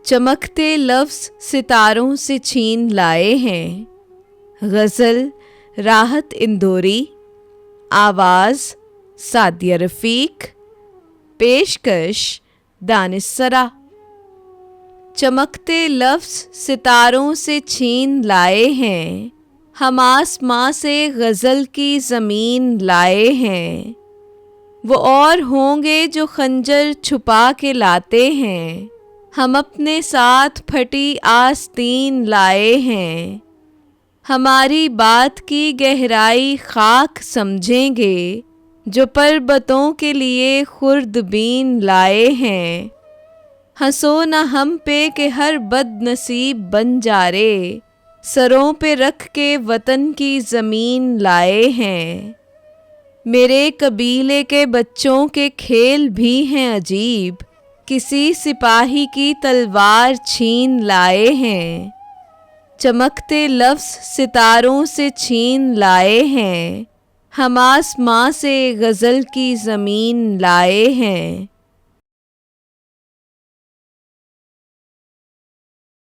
चमकते लफ्ज़ सितारों से छीन लाए हैं। गज़ल राहत इंदौरी, आवाज़ सादिया रफ़ीक, पेशकश दानिशसरा। चमकते लफ्ज़ सितारों से छीन लाए हैं, हम आसमां से गज़ल की ज़मीन लाए हैं। वो और होंगे जो खंजर छुपा के लाते हैं, हम अपने साथ फटी आस्तीन लाए हैं। हमारी बात की गहराई खाक समझेंगे, जो पर्वतों के लिए खुर्दबीन लाए हैं। हंसो न हम पे कि हर बदनसीब बंजारे, सरों पे रख के वतन की ज़मीन लाए हैं। मेरे कबीले के बच्चों के खेल भी हैं अजीब, किसी सिपाही की तलवार छीन लाए हैं। चमकते लफ्ज़ सितारों से छीन लाए हैं, हम आसमां से गज़ल की ज़मीन लाए हैं।